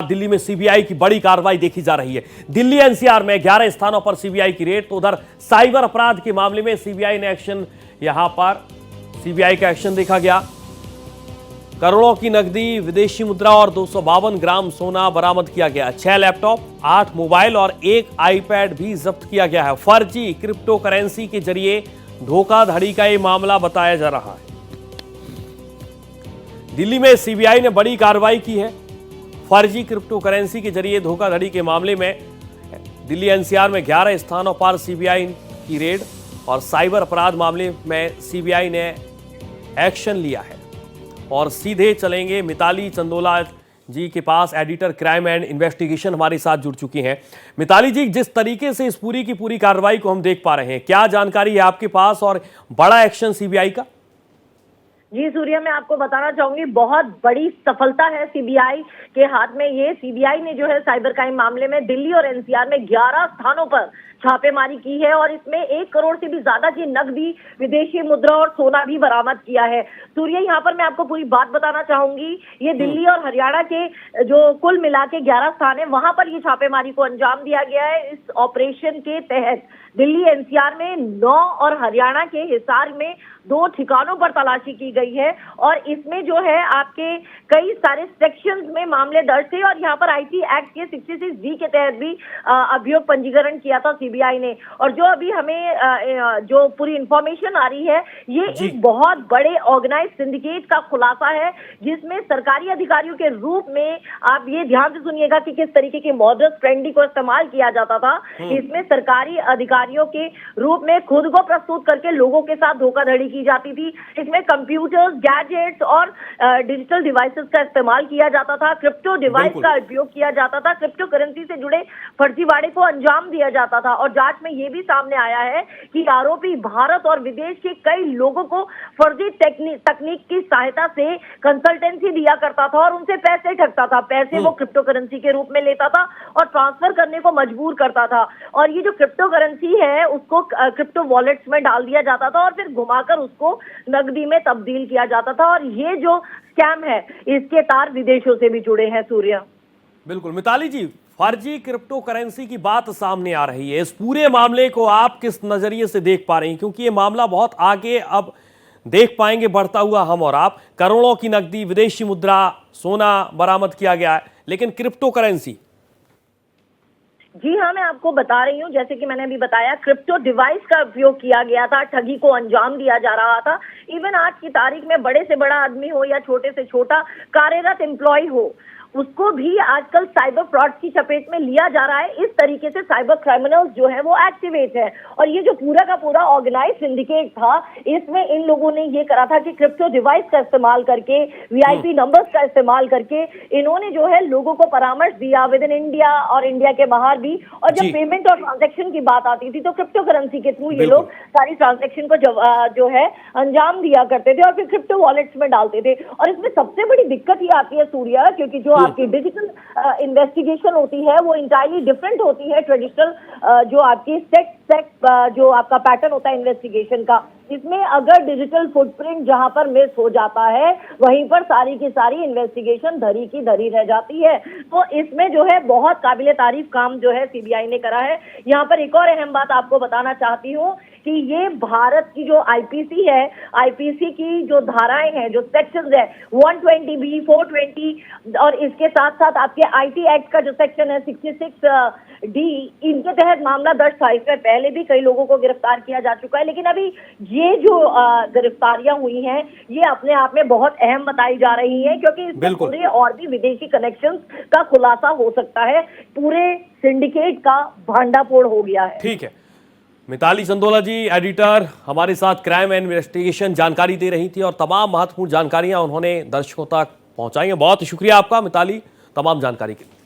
दिल्ली में सीबीआई की बड़ी कार्रवाई देखी जा रही है। दिल्ली एनसीआर में 11 स्थानों पर सीबीआई की रेड। तो उधर साइबर अपराध के मामले में सीबीआई ने एक्शन, यहां पर सीबीआई का एक्शन देखा गया। करोड़ों की नकदी, विदेशी मुद्रा और 252 ग्राम सोना बरामद किया गया। 6 लैपटॉप, 8 मोबाइल और 1 आईपैड भी जब्त किया गया है। फर्जी क्रिप्टो करेंसी के जरिए धोखाधड़ी का यह मामला बताया जा रहा है। दिल्ली में सीबीआई ने बड़ी कार्रवाई की है। फर्जी क्रिप्टो करेंसी के जरिए धोखाधड़ी के मामले में दिल्ली एनसीआर में 11 स्थानों पर सीबीआई की रेड और साइबर अपराध मामले में सीबीआई ने एक्शन लिया है। और सीधे चलेंगे मिताली चंदोला जी के पास। एडिटर क्राइम एंड इन्वेस्टिगेशन हमारे साथ जुड़ चुकी हैं। मिताली जी, जिस तरीके से इस पूरी की पूरी कार्रवाई को हम देख पा रहे हैं, क्या जानकारी है आपके पास और बड़ा एक्शन सीबीआई का? जी सूर्या, मैं आपको बताना चाहूंगी, बहुत बड़ी सफलता है सीबीआई के हाथ में। ये सीबीआई ने जो है साइबर क्राइम मामले में दिल्ली और एनसीआर में 11 स्थानों पर छापेमारी की है और इसमें 1 करोड़ से भी ज्यादा की नकदी, विदेशी मुद्रा और सोना भी बरामद किया है। सूर्या, यहाँ पर मैं आपको पूरी बात बताना चाहूंगी। ये दिल्ली और हरियाणा के जो कुल मिला के 11 स्थान है, वहां पर ये छापेमारी को अंजाम दिया गया है। इस ऑपरेशन के तहत दिल्ली एनसीआर में 9 और हरियाणा के हिसार में 2 ठिकानों पर तलाशी की गई है और इसमें जो है आपके कई सारे सेक्शंस में मामले दर्ज थे और यहाँ पर आईटी एक्ट के 66D के तहत भी अभियोग पंजीकरण किया था सीबीआई ने। और जो अभी हमें जो पूरी इंफॉर्मेशन आ रही है, ये एक बहुत बड़े ऑर्गेनाइज सिंडिकेट का खुलासा है, जिसमें सरकारी अधिकारियों के रूप में, आप ये ध्यान से सुनिएगा कि किस तरीके के मॉडस ट्रेंडी को इस्तेमाल किया जाता था। इसमें सरकारी अधिकारियों के रूप में खुद को प्रस्तुत करके लोगों के साथ धोखाधड़ी की जाती थी। इसमें कंप्यूटर्स, गैजेट्स और डिजिटल डिवाइसेस का इस्तेमाल किया जाता था। क्रिप्टो डिवाइस का उपयोग किया जाता था। क्रिप्टो करेंसी से जुड़े फर्जीवाड़े को अंजाम दिया जाता था। और जांच में यह भी सामने आया है कि आरोपी भारत और विदेश के कई लोगों को फर्जी तकनीक की सहायता से कंसल्टेंसी दिया करता था और उनसे पैसे ठगता था। पैसे वो क्रिप्टो करेंसी के रूप में लेता था और ट्रांसफर करने को मजबूर करता था। और ये जो क्रिप्टो करेंसी है, उसको क्रिप्टो वॉलेट्स में डाल दिया जाता था और फिर घुमाकर उसको नकदी में तब्दील किया जाता था। और ये जो स्कैम है, इसके तार विदेशों से भी जुड़े हैं सूर्या। बिल्कुल मिताली जी, फर्जी क्रिप्टो करेंसी की बात सामने आ रही है। इस पूरे मामले को आप किस नजरिए से देख पा रही हैं? क्योंकि ये मामला बहुत आगे अब देख पाएंगे बढ़ता हुआ हम और आप। करोड़ों की नकदी, विदेशी मुद्रा, सोना बरामद किया गया है, लेकिन क्रिप्टो करेंसी। जी हाँ, मैं आपको बता रही हूँ, जैसे कि मैंने अभी बताया, क्रिप्टो डिवाइस का उपयोग किया गया था, ठगी को अंजाम दिया जा रहा था। इवन आज की तारीख में बड़े से बड़ा आदमी हो या छोटे से छोटा कार्यरत एम्प्लॉय हो, उसको भी आजकल साइबर फ्रॉड की चपेट में लिया जा रहा है। इस तरीके से साइबर क्रिमिनल्स जो है वो एक्टिवेट है। और ये जो पूरा का पूरा ऑर्गेनाइज सिंडिकेट था, इसमें इन लोगों ने ये करा था कि क्रिप्टो डिवाइस का इस्तेमाल करके, वीआईपी नंबर्स का इस्तेमाल करके इन्होंने जो है लोगों को परामर्श दिया विद इन इंडिया और इंडिया के बाहर भी। और जब पेमेंट और ट्रांजेक्शन की बात आती थी तो क्रिप्टो करेंसी के थ्रू ये लोग सारी ट्रांजेक्शन को जो है अंजाम दिया करते थे और फिर क्रिप्टो वॉलेट्स में डालते थे। और इसमें सबसे बड़ी दिक्कत ये आती है सूर्या, क्योंकि जो आपकी डिजिटल इन्वेस्टिगेशन होती है वो इंटायरली डिफरेंट होती है ट्रेडिशनल जो आपकी सेट जो आपका पैटर्न होता है इन्वेस्टिगेशन का। इसमें अगर डिजिटल फुटप्रिंट जहां पर मिस हो जाता है, वहीं पर सारी की सारी इन्वेस्टिगेशन धरी की धरी रह जाती है। तो इसमें जो है बहुत काबिले तारीफ काम जो है सीबीआई ने करा है। यहाँ पर एक और अहम बात आपको बताना चाहती हूँ कि ये भारत की जो आईपीसी है, आईपीसी की जो धाराएं हैं, जो सेक्शंस है 120B, 420 और इसके साथ साथ आपके आईटी एक्ट का जो सेक्शन है 66D, इनके तहत मामला दर्ज था। इसमें पहले भी कई लोगों को गिरफ्तार किया जा चुका है, लेकिन अभी ये जो गिरफ्तारियां हुई हैं, ये अपने आप में बहुत अहम बताई जा रही हैं, क्योंकि इससे पूरे और भी विदेशी कनेक्शंस का खुलासा हो सकता है। पूरे सिंडिकेट का भांडाफोड़ हो गया है। ठीक है, मिताली चंदोला जी, एडिटर, हमारे साथ क्राइम एंड इन्वेस्टिगेशन जानकारी दे रही थी और तमाम महत्वपूर्ण जानकारियां उन्होंने दर्शकों तक पहुंचाई हैं। बहुत शुक्रिया आपका मिताली, तमाम जानकारी के लिए।